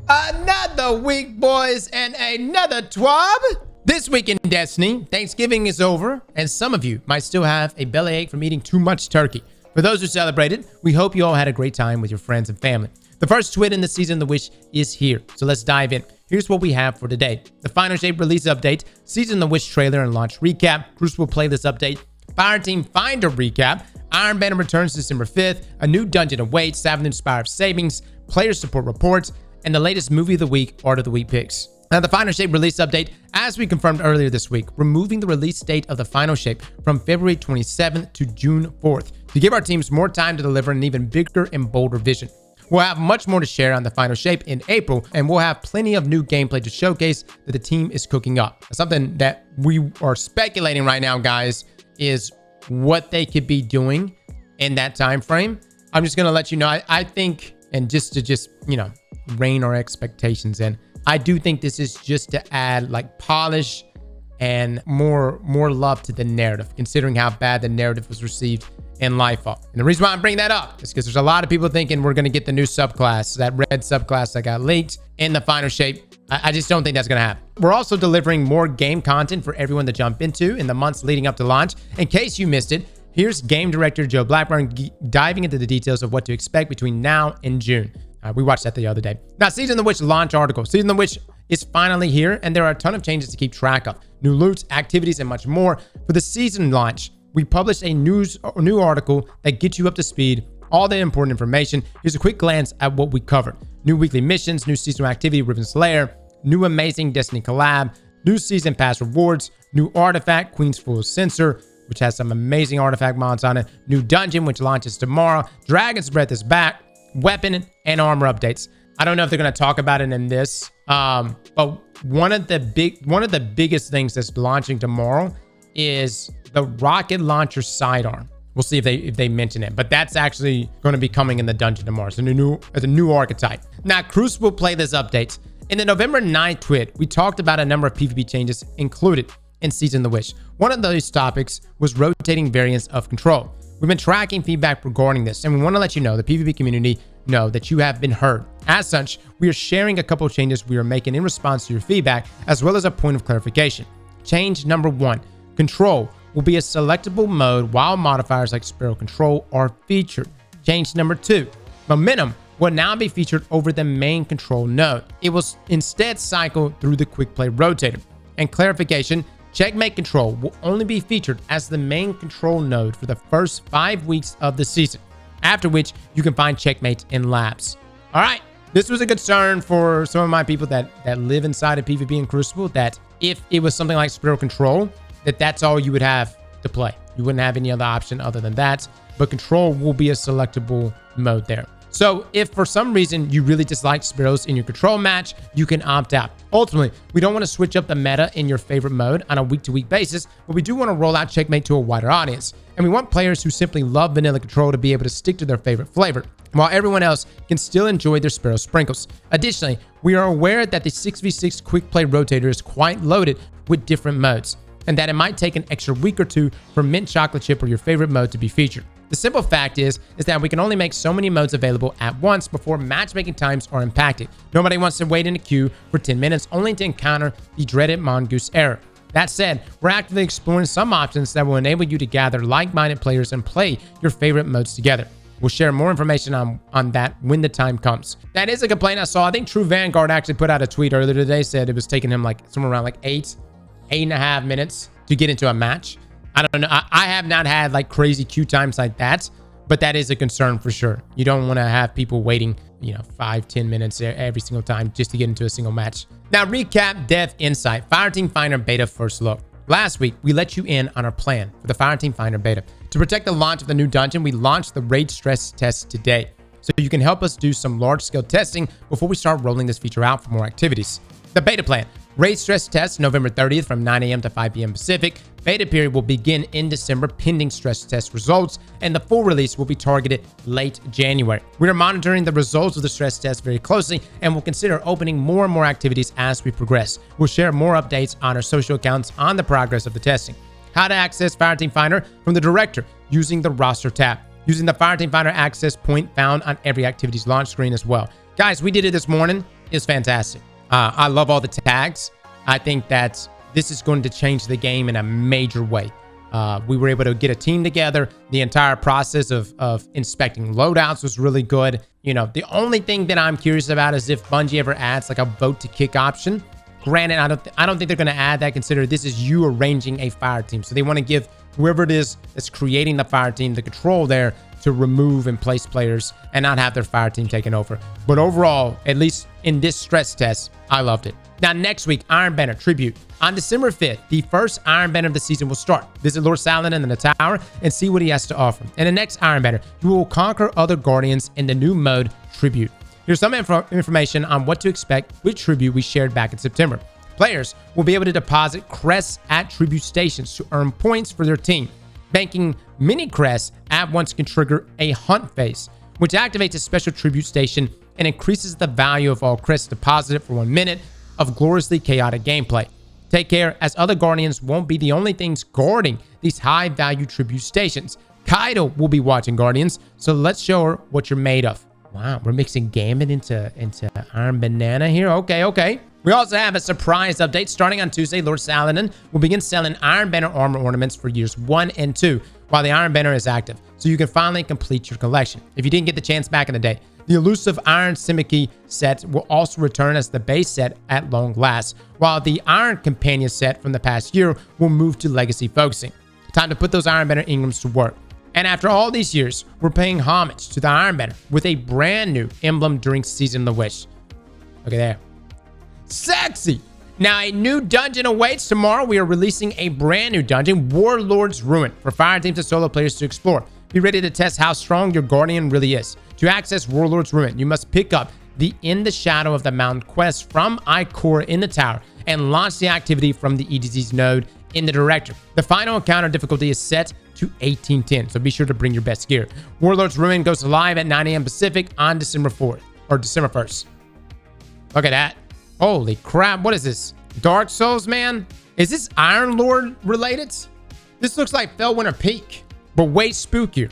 Another week, boys, and another TWAB. This week in Destiny, Thanksgiving is over, and some of you might still have a bellyache from eating too much turkey. For those who celebrated, we hope you all had a great time with your friends and family. The first twit in the Season of the Witch is here, so let's dive in. Here's what we have for today. The Final Shape release update, Season of the Witch trailer and launch recap, Crucible playlist update, Fireteam Finder recap, Iron Banner returns December 5th, a new dungeon awaits, 7 Inspired savings, player support reports, and the latest movie of the week, art of the week picks. Now, the Final Shape release update, as we confirmed earlier this week, removing the release date of the Final Shape from February 27th to June 4th to give our teams more time to deliver an even bigger and bolder vision. We'll have much more to share on the Final Shape in April, and we'll have plenty of new gameplay to showcase that the team is cooking up. Something that we are speculating right now, guys, is what they could be doing in that time frame. I'm just going to let you know, I think, and just to rein our expectations in, I do think this is just to add like polish and more love to the narrative, considering how bad the narrative was received in Lightfall. And the reason why I'm bringing that up is because there's a lot of people thinking we're going to get the new subclass, that red subclass that got leaked in the Final Shape. I just don't think that's going to happen. We're also delivering more game content for everyone to jump into in the months leading up to launch. In case you missed it, here's Game Director Joe Blackburn diving into the details of what to expect between now and June. We watched that the other day. Now, Season of the Witch launch article. Season of the Witch is finally here, and there are a ton of changes to keep track of. New loots, activities, and much more. For the season launch, we published a new article that gets you up to speed, all the important information. Here's a quick glance at what we covered. New weekly missions, new seasonal activity, Riven's Lair, new amazing Destiny collab, new season pass rewards, new artifact, Queen's Full Sensor, which has some amazing artifact mods on it, new dungeon, which launches tomorrow, Dragon's Breath is back, weapon and armor updates. I don't know if they're going to talk about it in this, but one of the biggest things that's launching tomorrow is the rocket launcher sidearm. We'll see if they mention it, but that's actually going to be coming in the dungeon tomorrow. So as a new archetype. Now, Crucible playlist updates. In the November 9th twit, we talked about a number of PvP changes included in Season of the Witch. One of those topics was rotating variants of control. We've been tracking feedback regarding this, and we want to let you know, the PvP community, know that you have been heard. As such, we are sharing a couple of changes we are making in response to your feedback, as well as a point of clarification. Change number 1, control will be a selectable mode while modifiers like Sparrow Control are featured. Change number 2, momentum will now be featured over the main control node. It will instead cycle through the quick play rotator. And clarification, Checkmate Control will only be featured as the main control node for the first 5 weeks of the season, after which you can find Checkmate in labs. All right, this was a concern for some of my people that live inside of PvP and Crucible, that if it was something like Sparrow Control, that's all you would have to play. You wouldn't have any other option other than that, but Control will be a selectable mode there. So if for some reason you really dislike Sparrows in your control match, you can opt out. Ultimately, we don't want to switch up the meta in your favorite mode on a week-to-week basis, but we do want to roll out Checkmate to a wider audience. And we want players who simply love vanilla control to be able to stick to their favorite flavor, while everyone else can still enjoy their Sparrow sprinkles. Additionally, we are aware that the 6v6 quick play rotator is quite loaded with different modes, and that it might take an extra week or two for Mint Chocolate Chip or your favorite mode to be featured. The simple fact is that we can only make so many modes available at once before matchmaking times are impacted. Nobody wants to wait in a queue for 10 minutes only to encounter the dreaded Mongoose error. That said, we're actively exploring some options that will enable you to gather like-minded players and play your favorite modes together. We'll share more information on that when the time comes. That is a complaint I saw. I think True Vanguard actually put out a tweet earlier today, said it was taking him like somewhere around like 8.5 minutes to get into a match. I don't know. I have not had like crazy queue times like that, but that is a concern for sure. You don't want to have people waiting, 5-10 minutes every single time just to get into a single match. Now, recap Dev Insight, Fireteam Finder Beta first look. Last week, we let you in on our plan for the Fireteam Finder Beta. To protect the launch of the new dungeon, we launched the raid stress test today, so you can help us do some large-scale testing before we start rolling this feature out for more activities. The beta plan. Raid stress test November 30th from 9 a.m. to 5 p.m. Pacific. Beta period will begin in December pending stress test results, and the full release will be targeted late January. We are monitoring the results of the stress test very closely and will consider opening more and more activities as we progress. We'll share more updates on our social accounts on the progress of the testing. How to access Fireteam Finder from the director using the roster tab. Using the Fireteam Finder access point found on every activity's launch screen as well. Guys, we did it this morning. is fantastic. I love all the tags. I think that this is going to change the game in a major way. We were able to get a team together. The entire process of inspecting loadouts was really good. You know, the only thing that I'm curious about is if Bungie ever adds like a vote to kick option. Granted, I don't think they're going to add that, considering this is you arranging a fire team. So they want to give whoever it is that's creating the fire team the control there to remove and place players and not have their fire team taken over. But overall, at least in this stress test, I loved it. Now, next week, Iron Banner Tribute. On December 5th, the first Iron Banner of the season will start. Visit Lord Saladin in the tower and see what he has to offer. In the next Iron Banner, you will conquer other Guardians in the new mode, Tribute. Here's some information on what to expect with Tribute we shared back in September. Players will be able to deposit crests at Tribute stations to earn points for their team. Banking mini crests at once can trigger a hunt phase, which activates a special Tribute station and increases the value of all crests deposited for 1 minute of gloriously chaotic gameplay. Take care, as other Guardians won't be the only things guarding these high-value Tribute stations. Kaido will be watching Guardians, so let's show her what you're made of. Wow, we're mixing Gambit into Iron Banana here. Okay. We also have a surprise update. Starting on Tuesday, Lord Saladin will begin selling Iron Banner armor ornaments for years 1 and 2 while the Iron Banner is active, so you can finally complete your collection. If you didn't get the chance back in the day, the elusive Iron Simiki set will also return as the base set at long last, while the Iron Companion set from the past year will move to Legacy focusing. Time to put those Iron Banner Ingrams to work. And after all these years, we're paying homage to the Iron Banner with a brand new emblem during Season of the Wish. Look at there. Sexy! Now, a new dungeon awaits. Tomorrow, we are releasing a brand new dungeon, Warlord's Ruin, for fire teams and solo players to explore. Be ready to test how strong your Guardian really is. To access Warlord's Ruin, you must pick up the In the Shadow of the Mountain quest from Ikora in the tower and launch the activity from the EDZ's node in the directory. The final encounter difficulty is set to 1810, so be sure to bring your best gear. Warlord's Ruin goes live at 9 a.m. Pacific on December 4th, or December 1st. Look at that. Holy crap, what is this? Dark Souls, man? Is this Iron Lord related? This looks like Fellwinter Peak, but way spookier.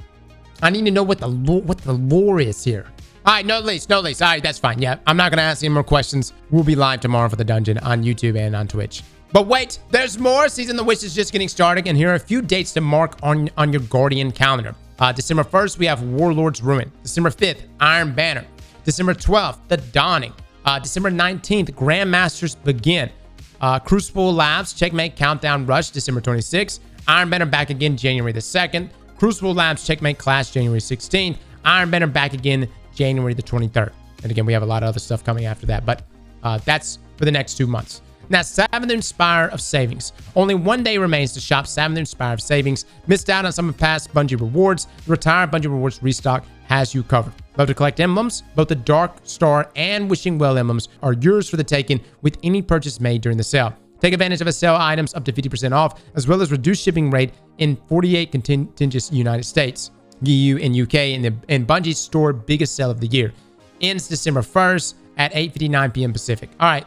I need to know what the lore is here. All right, no least. All right, that's fine. Yeah, I'm not going to ask any more questions. We'll be live tomorrow for the dungeon on YouTube and on Twitch. But wait, there's more. Season of the Wish is just getting started, and here are a few dates to mark on your Guardian calendar. December 1st, we have Warlord's Ruin. December 5th, Iron Banner. December 12th, The Dawning. December 19th, Grandmasters Begin. Crucible Labs, Checkmate Countdown Rush, December 26th. Iron Banner back again, January the 2nd. Crucible Labs, Checkmate Clash, January 16th. Iron Banner back again, January the 23rd. And again, we have a lot of other stuff coming after that, but that's for the next 2 months. Now, 7th Spire of Savings. Only 1 day remains to shop 7th Spire of Savings. Missed out on some of past Bungie Rewards? The retired Bungie Rewards restock has you covered. Love to collect emblems? Both the Dark Star and Wishing Well emblems are yours for the taking with any purchase made during the sale. Take advantage of a sale items up to 50% off, as well as reduced shipping rate in 48 contiguous United States, EU, and UK in Bungie's store biggest sale of the year. Ends December 1st at 8:59 p.m. Pacific. All right.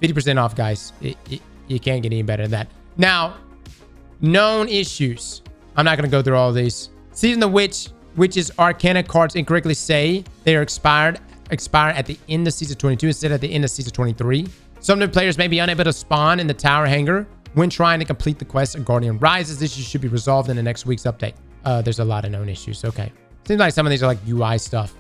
50% off, guys. You can't get any better than that. Now, known issues. I'm not going to go through all these. Season of the Witch's Arcana cards incorrectly say they are expire at the end of Season 22 instead of at the end of Season 23. Some new players may be unable to spawn in the tower hangar when trying to complete the quest of Guardian Rises. This issue should be resolved in the next week's update. There's a lot of known issues. Okay. Seems like some of these are like UI stuff.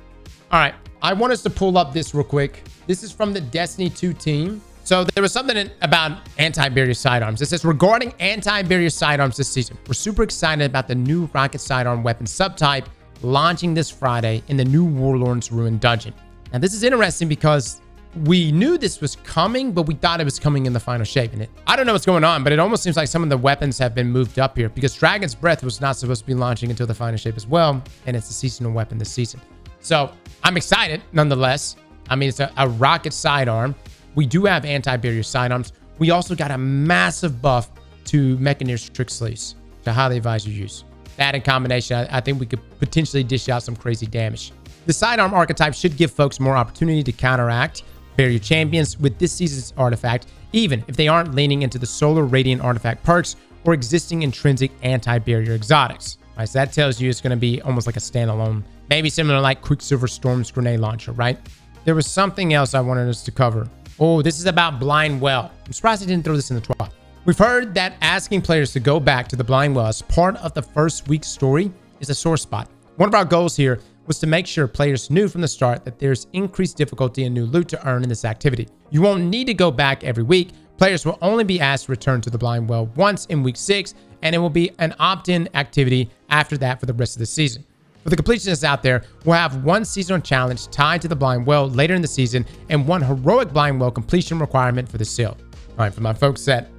All right. I want us to pull up this real quick. This is from the Destiny 2 team. So there was something about anti-barrier sidearms. It says, regarding anti-barrier sidearms this season, we're super excited about the new rocket sidearm weapon subtype launching this Friday in the new Warlord's Ruin dungeon. Now, this is interesting because we knew this was coming, but we thought it was coming in the final shape. And I don't know what's going on, but it almost seems like some of the weapons have been moved up here because Dragon's Breath was not supposed to be launching until the final shape as well. And it's a seasonal weapon this season. So I'm excited nonetheless. I mean, it's a rocket sidearm. We do have anti-barrier sidearms. We also got a massive buff to Mechanier's Trick Sleeves, which I highly advise you use. That in combination, I think we could potentially dish out some crazy damage. The sidearm archetype should give folks more opportunity to counteract barrier champions with this season's artifact, even if they aren't leaning into the Solar Radiant artifact perks or existing intrinsic anti-barrier exotics. Right, so that tells you it's going to be almost like a standalone, maybe similar like Quicksilver Storm's grenade launcher, right? there was something else I wanted us to cover. Oh, this is about Blind Well. I'm surprised I didn't throw this in the TWAB. We've heard that asking players to go back to the Blind Well as part of the first week's story is a sore spot. One of our goals here was to make sure players knew from the start that there's increased difficulty and new loot to earn in this activity. You won't need to go back every week. Players will only be asked to return to the Blind Well once in week 6, and it will be an opt-in activity after that for the rest of the season. For the completionists out there, we'll have one seasonal challenge tied to the Blind Well later in the season and one heroic Blind Well completion requirement for the seal. All right, for my folks that,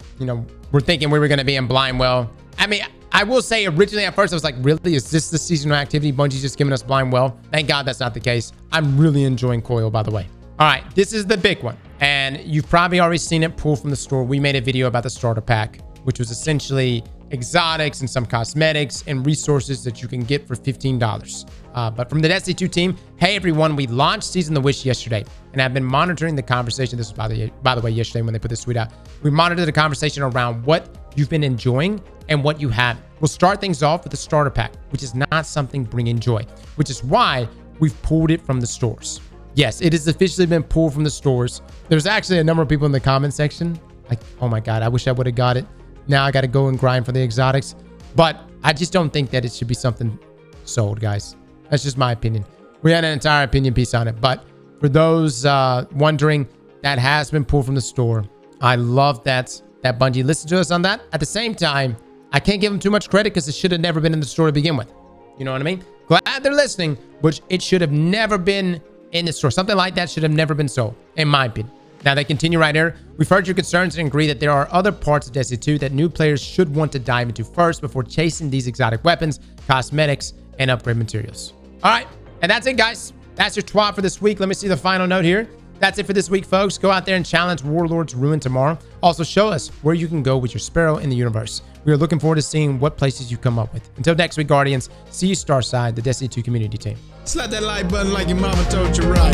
we're thinking we were going to be in Blind Well. I mean, I will say originally at first I was like, really? Is this the seasonal activity? Bungie's just giving us Blind Well? Thank God that's not the case. I'm really enjoying Coil, by the way. All right, this is the big one. And you've probably already seen it pulled from the store. We made a video about the starter pack, which was essentially exotics and some cosmetics and resources that you can get for $15. But from the Destiny 2 team, hey everyone, we launched Season the Wish yesterday, and I've been monitoring the conversation. This was by the way yesterday when they put this tweet out. We monitored the conversation around what you've been enjoying and what you haven't. We'll start things off with the starter pack, which is not something bringing joy, which is why we've pulled it from the stores. Yes, it has officially been pulled from the stores. There's actually a number of people in the comment section like, oh my God, I wish I would have got it. Now I got to go and grind for the exotics. But I just don't think that it should be something sold, guys. That's just my opinion. We had an entire opinion piece on it. But for those wondering, that has been pulled from the store. I love that Bungie listened to us on that. At the same time, I can't give them too much credit because it should have never been in the store to begin with. You know what I mean? Glad they're listening, but it should have never been in the store. Something like that should have never been sold, in my opinion. Now they continue right here. We've heard your concerns and agree that there are other parts of Destiny 2 that new players should want to dive into first before chasing these exotic weapons, cosmetics, and upgrade materials. All right, and that's it, guys. That's your TWAB for this week. Let me see the final note here. That's it for this week, folks. Go out there and challenge Warlord's Ruin tomorrow. Also, show us where you can go with your Sparrow in the universe. We are looking forward to seeing what places you come up with. Until next week, Guardians, see you Starside, the Destiny 2 community team. Slap that like button like your mama told you right.